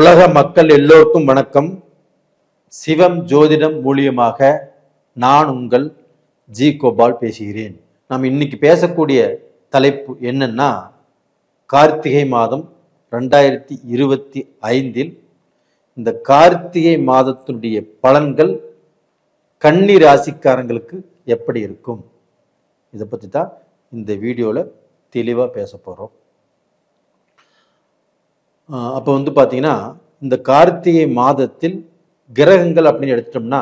உலக மக்கள் எல்லோருக்கும் வணக்கம். சிவம் ஜோதிடம் மூலியமாக நான் உங்கள் ஜி கோபால் பேசுகிறேன். நாம் இன்னைக்கு பேசக்கூடிய தலைப்பு என்னன்னா, கார்த்திகை மாதம் 2025 இந்த கார்த்திகை மாதத்தினுடைய பலன்கள் கன்னி ராசிக்காரங்களுக்கு எப்படி இருக்கும், இதை பற்றி தான் இந்த வீடியோவில் தெளிவாக பேச போகிறோம். அப்போ பார்த்தீங்கன்னா, இந்த கார்த்திகை மாதத்தில் கிரகங்கள் அப்படின்னு எடுத்துட்டோம்னா,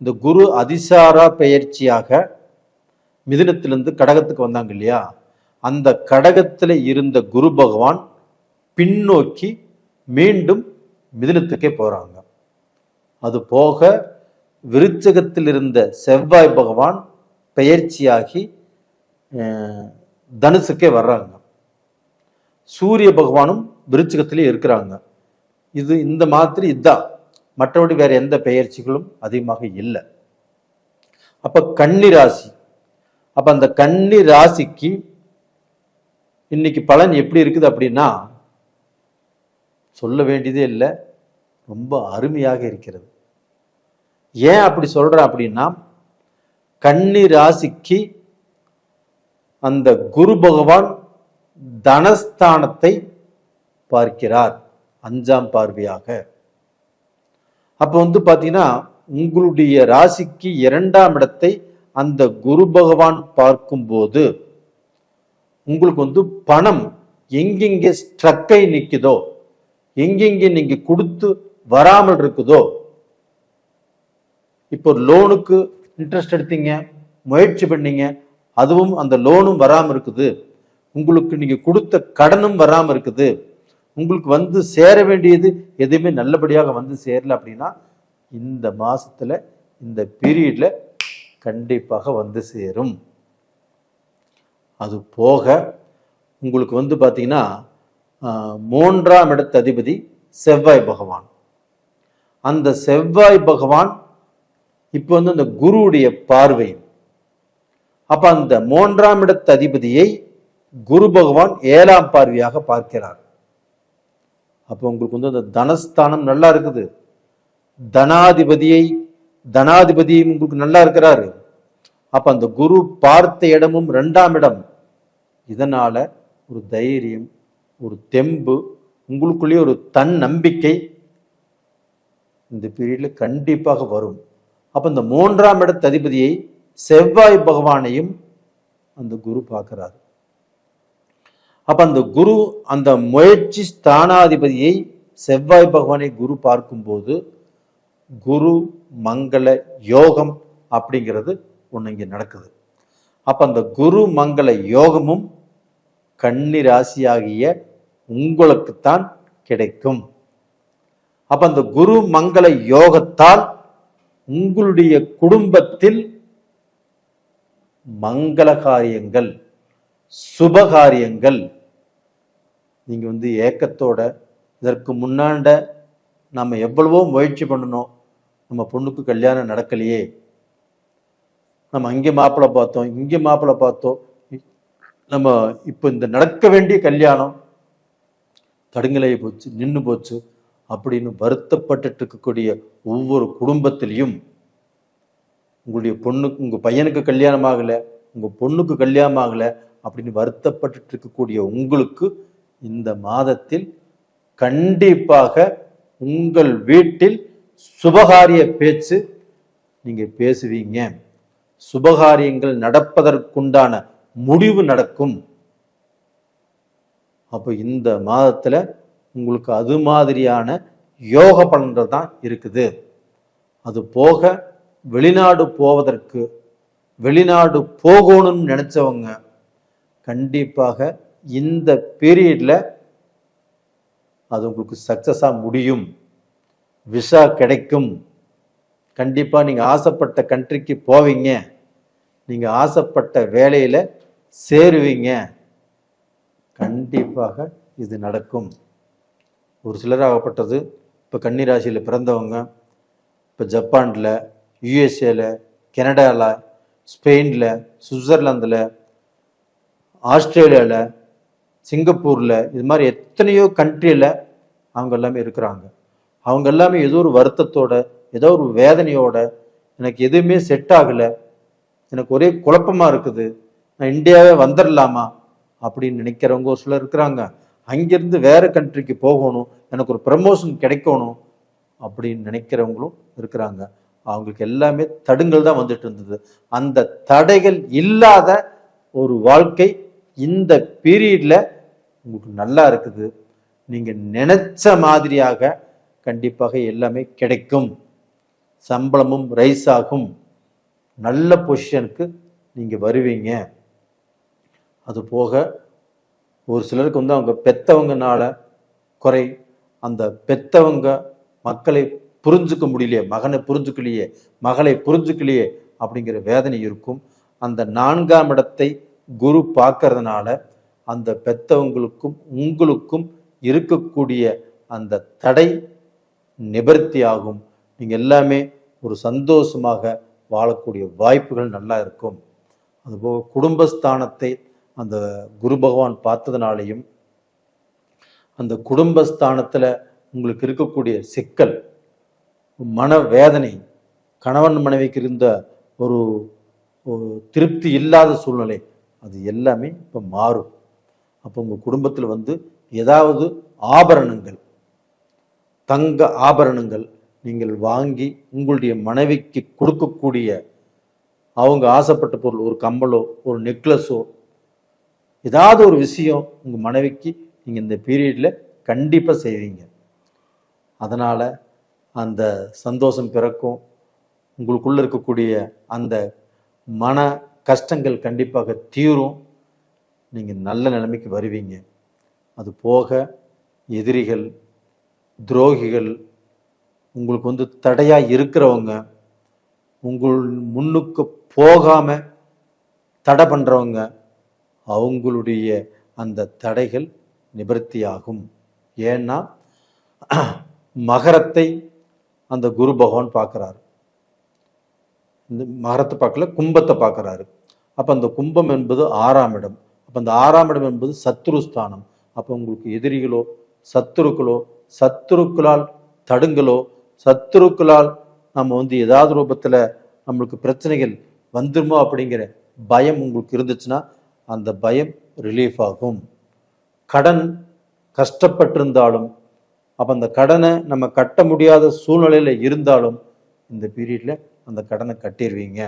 இந்த குரு அதிசாரா பெயர்ச்சியாக மிதுனத்திலிருந்து கடகத்துக்கு வந்தாங்க இல்லையா, அந்த கடகத்தில் இருந்த குரு பகவான் பின்னோக்கி மீண்டும் மிதுனத்துக்கே போகிறாங்க. அது போக விருச்சகத்தில் இருந்த செவ்வாய் பகவான் பெயர்ச்சியாகி தனுசுக்கே வர்றாங்க. சூரிய பகவானும் விருச்சிகத்திலே இருக்கிறாங்க. இது இந்த மாதிரி இதுதான், மற்றபடி வேற எந்த பெயர்ச்சிகளும் அதிகமாக இல்லை. அப்ப கன்னி ராசி, அப்ப அந்த கன்னி ராசிக்கு இன்னைக்கு பலன் எப்படி இருக்குது அப்படின்னா, சொல்ல வேண்டியதே இல்லை, ரொம்ப அருமையாக இருக்கிறது. ஏன் அப்படி சொல்றேன் அப்படின்னா, கன்னி ராசிக்கு அந்த குரு பகவான் தனஸ்தானத்தை பார்க்கிறார் 5ஆம் பார்வையாக. அப்ப பாத்தீங்கன்னா, உங்களுடைய ராசிக்கு 2ஆம் இடத்தை அந்த குரு பகவான் பார்க்கும்போது உங்களுக்கு பணம் எங்கெங்கே ஸ்ட்ரக்கை நிற்குதோ, எங்கெங்கே நீங்க கொடுத்து வராமல் இருக்குதோ, இப்போ லோனுக்கு இன்ட்ரெஸ்ட் எடுத்தீங்க, முயற்சி பண்ணீங்க, அதுவும் அந்த லோனும் வராமல் இருக்குது, உங்களுக்கு நீங்க கொடுத்த கடனும் வராமல் இருக்குது, உங்களுக்கு சேர வேண்டியது எதுவுமே நல்லபடியாக சேரல அப்படின்னா, இந்த மாசத்துல இந்த பீரியட்ல கண்டிப்பாக சேரும். அது போக உங்களுக்கு பாத்தீங்கன்னா, 3ஆம் இடத்து அதிபதி செவ்வாய் பகவான். அந்த செவ்வாய் பகவான் இப்போ அந்த குருவுடைய பார்வை. அப்ப அந்த 3ஆம் இடத்து அதிபதியை குரு பகவான் 7ஆம் பார்வையாக பார்க்கிறார். அப்போ உங்களுக்கு அந்த தனஸ்தானம் நல்லா இருக்குது, தனாதிபதியும் உங்களுக்கு நல்லா இருக்கிறாரு. அப்ப அந்த குரு பார்த்த இடமும் 2ஆம் இடம். இதனால ஒரு தைரியம், ஒரு தெம்பு, உங்களுக்குள்ளேயே ஒரு தன் நம்பிக்கை இந்த பீரியட்ல கண்டிப்பாக வரும். அப்ப இந்த 3ஆம் இடத்து அதிபதியை செவ்வாய் பகவானையும் அந்த குரு பார்க்கிறார். அப்ப அந்த குரு அந்த முயற்சி ஸ்தானாதிபதியை செவ்வாய் பகவானை குரு பார்க்கும்போது குரு மங்கள யோகம் அப்படிங்கிறது ஒண்ணு இங்க நடக்குது. அப்ப அந்த குரு மங்கள யோகமும் கன்னி ராசியாகிய உங்களுக்குத்தான் கிடைக்கும். அப்ப அந்த குரு மங்கள யோகத்தால் உங்களுடைய குடும்பத்தில் மங்கள காரியங்கள், சுபகாரியங்கள், நீங்க ஏக்கத்தோட, இதற்கு முன்னாண்ட நம்ம எவ்வளவோ முயற்சி பண்ணணும், நம்ம பொண்ணுக்கு கல்யாணம் நடக்கலையே, நம்ம அங்கே மாப்பிள்ளை பார்த்தோம், இங்கே மாப்பிள்ளை பார்த்தோம், நம்ம இப்போ இந்த நடக்க வேண்டிய கல்யாணம் தடுங்கலாகி போச்சு, நின்று போச்சு அப்படின்னு வருத்தப்பட்டு இருக்கக்கூடிய ஒவ்வொரு குடும்பத்திலையும், உங்களுடைய பொண்ணுக்கு, உங்க பையனுக்கு கல்யாணம் ஆகலை, உங்க பொண்ணுக்கு கல்யாணம் ஆகலை அப்படின்னு வருத்தப்பட்டு இருக்கக்கூடிய உங்களுக்கு இந்த மாதத்தில் கண்டிப்பாக உங்கள் வீட்டில் சுபகாரிய பேச்சு நீங்க பேசுவீங்க. சுபகாரியங்கள் நடப்பதற்குண்டான முடிவு நடக்கும். அப்போ இந்த மாதத்துல உங்களுக்கு அது மாதிரியான யோக பலன்கள் தான் இருக்குது. அது போக வெளிநாடு போவதற்கு, வெளிநாடு போகணும்னு நினைச்சவங்க கண்டிப்பாக இந்த பீரியட்ல அது உங்களுக்கு சக்சஸா முடியும். விசா கிடைக்கும். கண்டிப்பா நீங்க ஆசைப்பட்ட கண்ட்ரிக்கு போவீங்க, நீங்க ஆசைப்பட்ட வேலையில சேருவீங்க. கண்டிப்பாக இது நடக்கும். ஒரு சிலராகப்பட்டது இப்போ கன்னி ராசியில் பிறந்தவங்க இப்போ ஜப்பான்ல, யுஎஸ்ஏல, கனடால, ஸ்பெயின்ல, சுவிட்சர்லாந்துல, ஆஸ்திரேலியாவில், சிங்கப்பூரில், இது மாதிரி எத்தனையோ கண்ட்ரியில் அவங்க எல்லாமே இருக்கிறாங்க. அவங்க எல்லாமே ஏதோ ஒரு வருத்தத்தோட, ஏதோ ஒரு வேதனையோட, எனக்கு எதுவுமே செட் ஆகலை, எனக்கு ஒரே குழப்பமா இருக்குது, நான் இந்தியாவே வந்துடலாமா அப்படின்னு நினைக்கிறவங்க ஒரு சிலர் இருக்கிறாங்க. அங்கிருந்து வேற கண்ட்ரிக்கு போகணும், எனக்கு ஒரு ப்ரமோஷன் கிடைக்கணும் அப்படின்னு நினைக்கிறவங்களும் இருக்கிறாங்க. அவங்களுக்கு எல்லாமே தடுங்கள் தான் வந்துட்டு இருந்தது. அந்த தடைகள் இல்லாத ஒரு வாழ்க்கை இந்த பீரியட்ல உங்களுக்கு நல்லா இருக்குது. நீங்க நினைச்ச மாதிரியாக கண்டிப்பாக எல்லாமே கிடைக்கும். சம்பளமும் ரைஸ் ஆகும். நல்ல பொசிஷனுக்கு நீங்க வருவீங்க. அது போக ஒரு சிலருக்கு வந்து அவங்க பெத்தவங்கனால குறை, அந்த பெத்தவங்க மக்களை புரிஞ்சுக்க முடியலையே, மகனை புரிஞ்சுக்கலையே, மகளை புரிஞ்சுக்கலையே அப்படிங்கிற வேதனை இருக்கும். அந்த 4ஆம் இடத்தை குரு பார்க்கறதுனால அந்த பெத்தவங்களுக்கும் உங்களுக்கும் இருக்கக்கூடிய அந்த தடை நிவர்த்தி ஆகும். நீங்க எல்லாமே ஒரு சந்தோஷமாக வாழக்கூடிய வாய்ப்புகள் நல்லா இருக்கும். அதுபோக குடும்பஸ்தானத்தை அந்த குரு பகவான் பார்த்ததுனாலையும் அந்த குடும்பஸ்தானத்துல உங்களுக்கு இருக்கக்கூடிய சிக்கல், மன வேதனை, கணவன் மனைவிக்கு இருந்த ஒரு திருப்தி இல்லாத சூழ்நிலை, அது எல்லாமே இப்போ மாறும். அப்போ உங்கள் குடும்பத்தில் வந்து ஏதாவது ஆபரணங்கள், தங்க ஆபரணங்கள் நீங்கள் வாங்கி உங்களுடைய மனைவிக்கு கொடுக்கக்கூடிய, அவங்க ஆசைப்பட்ட பொருள், ஒரு கம்மலோ ஒரு நெக்லஸோ ஏதாவது ஒரு விஷயம் உங்கள் மனைவிக்கு நீங்கள் இந்த பீரியடில் கண்டிப்பாக செய்வீங்க. அதனால் அந்த சந்தோஷம் பிறக்கும். உங்களுக்குள்ள இருக்கக்கூடிய அந்த மன கஷ்டங்கள் கண்டிப்பாக தீரும். நீங்கள் நல்ல நிலைமைக்கு வருவீங்க. அது போக எதிரிகள், துரோகிகள், உங்களுக்கு வந்து தடையாக இருக்கிறவங்க, உங்கள் முன்னுக்கு போகாம தடை பண்ணுறவங்க, அவங்களுடைய அந்த தடைகள் நிவர்த்தியாகும். ஏன்னா மகரத்தை அந்த குரு பகவான் பார்க்குறாரு. இந்த மகரத்தை பார்க்கல, கும்பத்தை பார்க்குறாரு. அப்போ அந்த கும்பம் என்பது 6ஆம் இடம். அப்போ அந்த 6ஆம் இடம் என்பது சத்துருஸ்தானம். அப்போ உங்களுக்கு எதிரிகளோ சத்துருக்களோ, சத்துருக்களால் தடுங்களோ, சத்துருக்களால் நம்ம வந்து ஏதாவது ரூபத்தில் நம்மளுக்கு பிரச்சனைகள் வந்துருமோ அப்படிங்கிற பயம் உங்களுக்கு இருந்துச்சுன்னா அந்த பயம் ரிலீஃப் ஆகும். கடன் கஷ்டப்பட்டிருந்தாலும், அப்போ அந்த கடனை நம்ம கட்ட முடியாத சூழ்நிலையில் இருந்தாலும் இந்த பீரியடில் அந்த கடனை கட்டிடுவீங்க.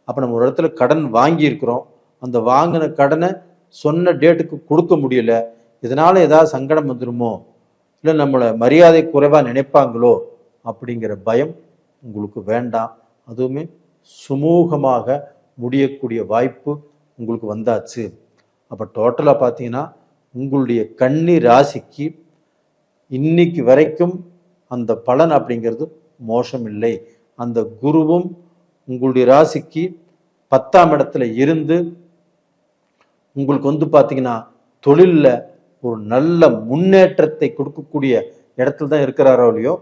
அப்போ நம்ம ஒரு இடத்துல கடன் வாங்கியிருக்கிறோம், அந்த வாங்கின கடனை சொன்ன டேட்டுக்கு கொடுக்க முடியல, இதனால் ஏதாவது சங்கடம் வந்துடுமோ, இல்லை நம்மளை மரியாதை குறைவாக நினைப்பாங்களோ அப்படிங்கிற பயம் உங்களுக்கு வேண்டாம். அதுவுமே சுமூகமாக முடியக்கூடிய வாய்ப்பு உங்களுக்கு வந்தாச்சு. அப்போ டோட்டலாக பார்த்தீங்கன்னா உங்களுடைய கன்னி ராசிக்கு இன்னைக்கு வரைக்கும் அந்த பலன் அப்படிங்கிறது மோசம் இல்லை. அந்த குருவும் உங்களுடைய ராசிக்கு 10ஆம் இடத்துல இருந்து உங்களுக்கு வந்து பார்த்தீங்கன்னா தொழிலில் ஒரு நல்ல முன்னேற்றத்தை கொடுக்கக்கூடிய இடத்துல தான் இருக்கிறாரோ இல்லையோ,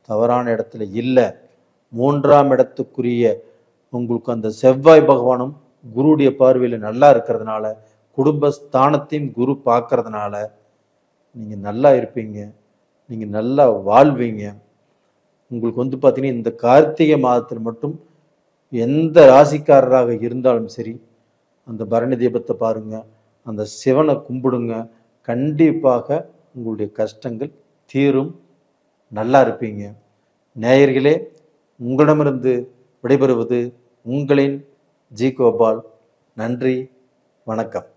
தவறான இடத்துல இல்லை. 3ஆம் இடத்துக்குரிய உங்களுக்கு அந்த செவ்வாய் பகவானும் குருடைய பார்வையில் நல்லா இருக்கிறதுனால, குடும்பஸ்தானத்தையும் குரு பார்க்கறதுனால நீங்கள் நல்லா இருப்பீங்க, நீங்கள் நல்லா வாழ்வீங்க. உங்களுக்கு வந்து பார்த்தீங்கன்னா இந்த கார்த்திகை மாதத்தில் மட்டும் எந்த ராசிக்காரராக இருந்தாலும் சரி, அந்த பரணி தீபத்தை பாருங்க, அந்த சிவனை கும்பிடுங்க, கண்டிப்பாக உங்களுடைய கஷ்டங்கள் தீரும், நல்லா இருப்பீங்க. நேயர்களே, உங்களிடமிருந்து விடைபெறுவது உங்களின் ஜி கோபால். நன்றி, வணக்கம்.